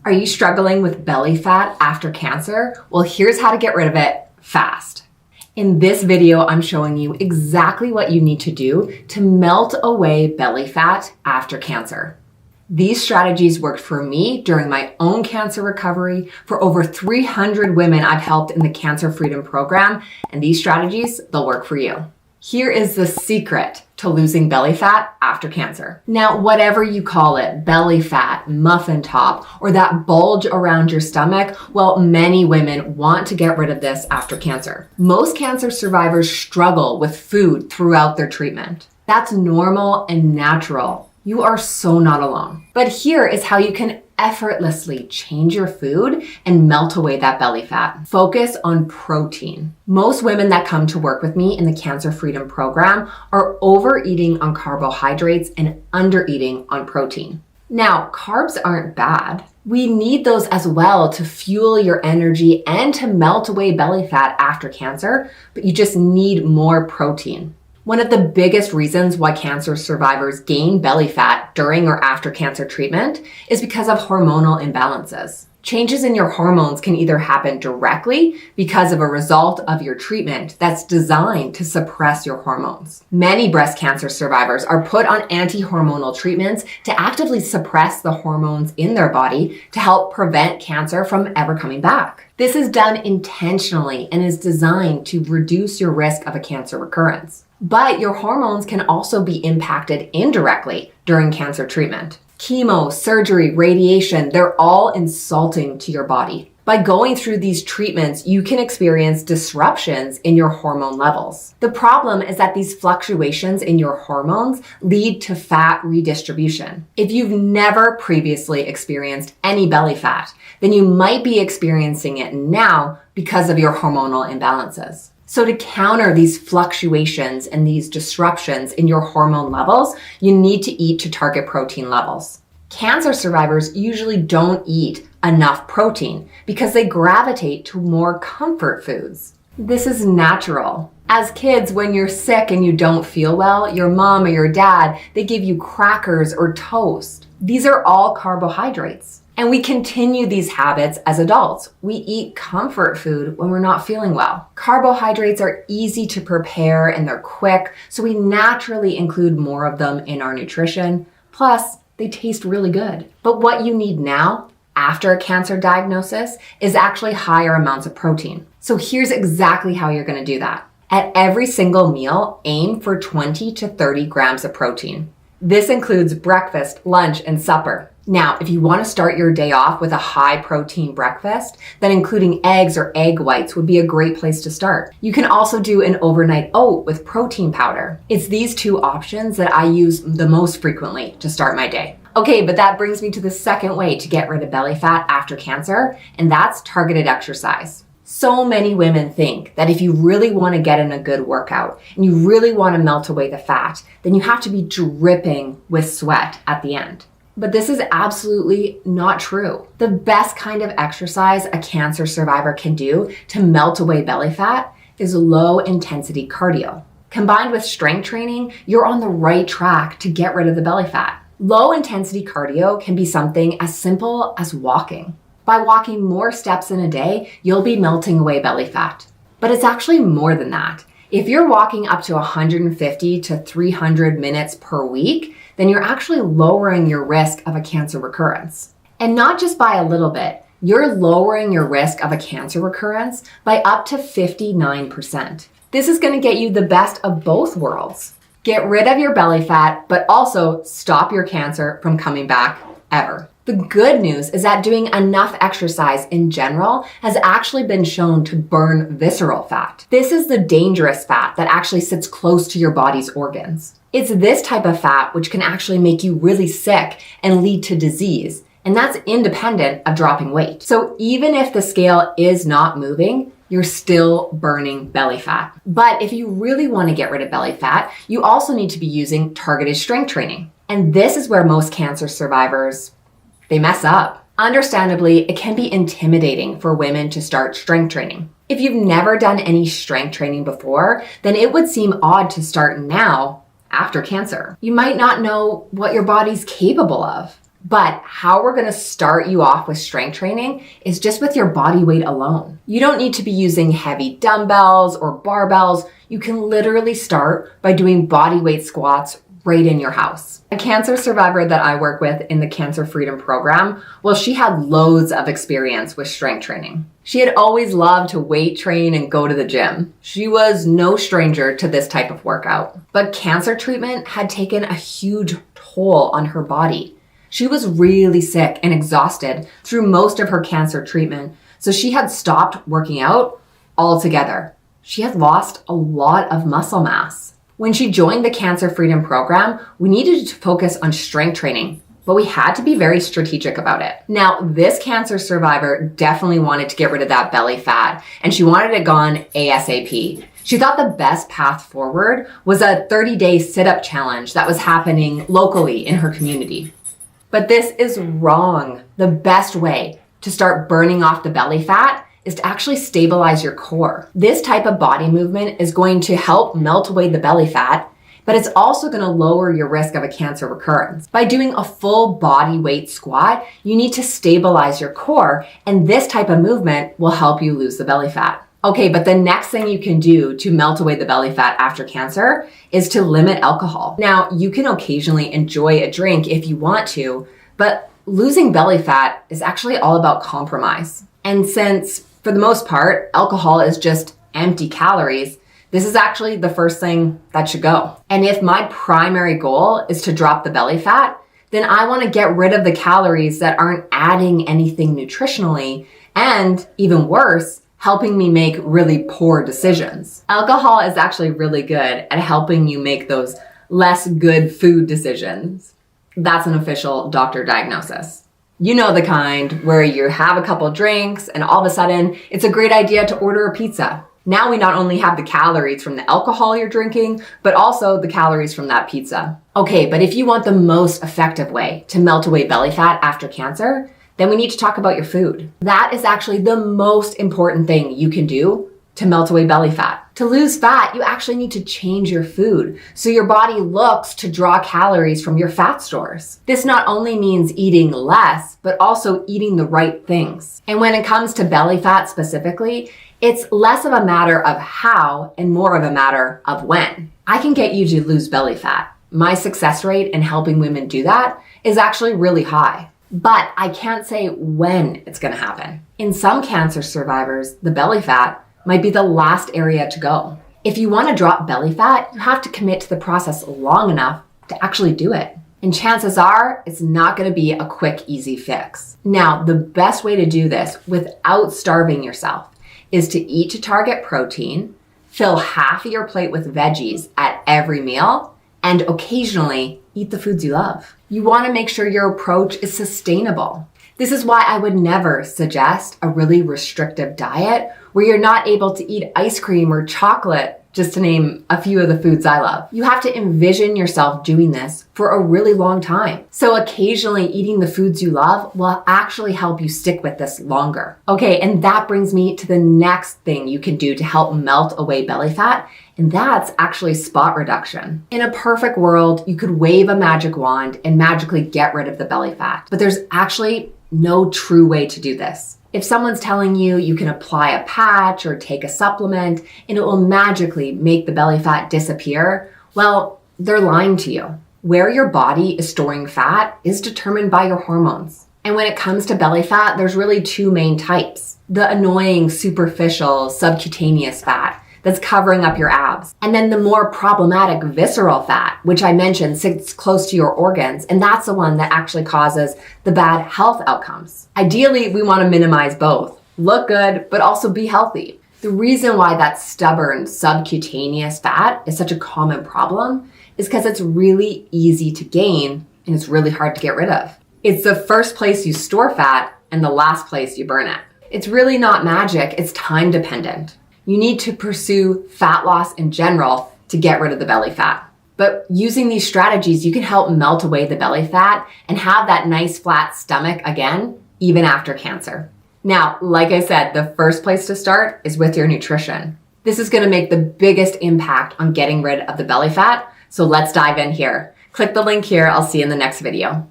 Are you struggling with belly fat after cancer? Well, here's how to get rid of it fast. In this video, I'm showing you exactly what you need to do to melt away belly fat after cancer. These strategies worked for me during my own cancer recovery, for over 300 women I've helped in the Cancer Freedom Program, and these strategies, they'll work for you. Here is the secret to losing belly fat after cancer. Now, whatever you call it, belly fat, muffin top, or that bulge around your stomach, well, many women want to get rid of this after cancer. Most cancer survivors struggle with food throughout their treatment. That's normal and natural. You are so not alone. But here is how you can effortlessly change your food and melt away that belly fat. Focus on protein. Most women that come to work with me in the Cancer Freedom Program are overeating on carbohydrates and undereating on protein. Now, carbs aren't bad. We need those as well to fuel your energy and to melt away belly fat after cancer, but you just need more protein. One of the biggest reasons why cancer survivors gain belly fat during or after cancer treatment is because of hormonal imbalances. Changes in your hormones can either happen directly because of a result of your treatment that's designed to suppress your hormones. Many breast cancer survivors are put on anti-hormonal treatments to actively suppress the hormones in their body to help prevent cancer from ever coming back. This is done intentionally and is designed to reduce your risk of a cancer recurrence. But your hormones can also be impacted indirectly during cancer treatment. Chemo, surgery, radiation, they're all insulting to your body. By going through these treatments, you can experience disruptions in your hormone levels. The problem is that these fluctuations in your hormones lead to fat redistribution. If you've never previously experienced any belly fat, then you might be experiencing it now because of your hormonal imbalances. So to counter these fluctuations and these disruptions in your hormone levels, you need to eat to target protein levels. Cancer survivors usually don't eat enough protein because they gravitate to more comfort foods. This is natural. As kids, when you're sick and you don't feel well, your mom or your dad, they give you crackers or toast. These are all carbohydrates. And we continue these habits as adults. We eat comfort food when we're not feeling well. Carbohydrates are easy to prepare and they're quick, so we naturally include more of them in our nutrition. Plus, they taste really good. But what you need now, after a cancer diagnosis, is actually higher amounts of protein. So here's exactly how you're gonna do that. At every single meal, aim for 20 to 30 grams of protein. This includes breakfast, lunch, and supper. Now, if you want to start your day off with a high protein breakfast, then including eggs or egg whites would be a great place to start. You can also do an overnight oat with protein powder. It's these two options that I use the most frequently to start my day. Okay, but that brings me to the second way to get rid of belly fat after cancer, and that's targeted exercise. So many women think that if you really want to get in a good workout and you really want to melt away the fat, then you have to be dripping with sweat at the end. But this is absolutely not true. The best kind of exercise a cancer survivor can do to melt away belly fat is low intensity cardio. Combined with strength training, you're on the right track to get rid of the belly fat. Low intensity cardio can be something as simple as walking. By walking more steps in a day, you'll be melting away belly fat. But it's actually more than that. If you're walking up to 150 to 300 minutes per week, then you're actually lowering your risk of a cancer recurrence. And not just by a little bit, you're lowering your risk of a cancer recurrence by up to 59%. This is going to get you the best of both worlds. Get rid of your belly fat, but also stop your cancer from coming back ever. The good news is that doing enough exercise in general has actually been shown to burn visceral fat. This is the dangerous fat that actually sits close to your body's organs. It's this type of fat which can actually make you really sick and lead to disease, and that's independent of dropping weight. So even if the scale is not moving, you're still burning belly fat. But if you really want to get rid of belly fat, you also need to be using targeted strength training. And this is where most cancer survivors, they mess up. Understandably, it can be intimidating for women to start strength training. If you've never done any strength training before, then it would seem odd to start now after cancer. You might not know what your body's capable of. But how we're gonna start you off with strength training is just with your body weight alone. You don't need to be using heavy dumbbells or barbells. You can literally start by doing body weight squats right in your house. A cancer survivor that I work with in the Cancer Freedom Program, well, she had loads of experience with strength training. She had always loved to weight train and go to the gym. She was no stranger to this type of workout. But cancer treatment had taken a huge toll on her body. She was really sick and exhausted through most of her cancer treatment, so she had stopped working out altogether. She had lost a lot of muscle mass. When she joined the Cancer Freedom Program, we needed to focus on strength training, but we had to be very strategic about it. Now, this cancer survivor definitely wanted to get rid of that belly fat, and she wanted it gone ASAP. She thought the best path forward was a 30-day sit-up challenge that was happening locally in her community. But this is wrong. The best way to start burning off the belly fat is to actually stabilize your core. This type of body movement is going to help melt away the belly fat, but it's also going to lower your risk of a cancer recurrence. By doing a full body weight squat, you need to stabilize your core, and this type of movement will help you lose the belly fat. Okay, but the next thing you can do to melt away the belly fat after cancer is to limit alcohol. Now, you can occasionally enjoy a drink if you want to, but losing belly fat is actually all about compromise. And since, for the most part, alcohol is just empty calories, this is actually the first thing that should go. And if my primary goal is to drop the belly fat, then I want to get rid of the calories that aren't adding anything nutritionally, and even worse, helping me make really poor decisions. Alcohol is actually really good at helping you make those less good food decisions. That's an official doctor diagnosis. You know the kind where you have a couple drinks and all of a sudden it's a great idea to order a pizza. Now we not only have the calories from the alcohol you're drinking, but also the calories from that pizza. Okay, but if you want the most effective way to melt away belly fat after cancer, then we need to talk about your food. That is actually the most important thing you can do to melt away belly fat. To lose fat, you actually need to change your food so your body looks to draw calories from your fat stores. This not only means eating less, but also eating the right things. And when it comes to belly fat specifically, it's less of a matter of how and more of a matter of when. I can get you to lose belly fat. My success rate in helping women do that is actually really high. But I can't say when it's going to happen. In some cancer survivors, the belly fat might be the last area to go. If you want to drop belly fat, you have to commit to the process long enough to actually do it. And chances are, it's not going to be a quick, easy fix. Now, the best way to do this without starving yourself is to eat to target protein, fill half of your plate with veggies at every meal, and occasionally eat the foods you love. You want to make sure your approach is sustainable. This is why I would never suggest a really restrictive diet where you're not able to eat ice cream or chocolate, just to name a few of the foods I love. You have to envision yourself doing this for a really long time. So occasionally eating the foods you love will actually help you stick with this longer. Okay, and that brings me to the next thing you can do to help melt away belly fat, and that's actually spot reduction. In a perfect world, you could wave a magic wand and magically get rid of the belly fat, but there's actually no true way to do this. If someone's telling you you can apply a patch or take a supplement and it will magically make the belly fat disappear, well, they're lying to you. Where your body is storing fat is determined by your hormones. And when it comes to belly fat, there's really two main types. The annoying, superficial, subcutaneous fat that's covering up your abs. And then the more problematic visceral fat, which I mentioned sits close to your organs, and that's the one that actually causes the bad health outcomes. Ideally, we want to minimize both. Look good, but also be healthy. The reason why that stubborn subcutaneous fat is such a common problem is because it's really easy to gain and it's really hard to get rid of. It's the first place you store fat and the last place you burn it. It's really not magic, it's time dependent. You need to pursue fat loss in general to get rid of the belly fat. But using these strategies, you can help melt away the belly fat and have that nice flat stomach again, even after cancer. Now, like I said, the first place to start is with your nutrition. This is going to make the biggest impact on getting rid of the belly fat. So let's dive in here. Click the link here. I'll see you in the next video.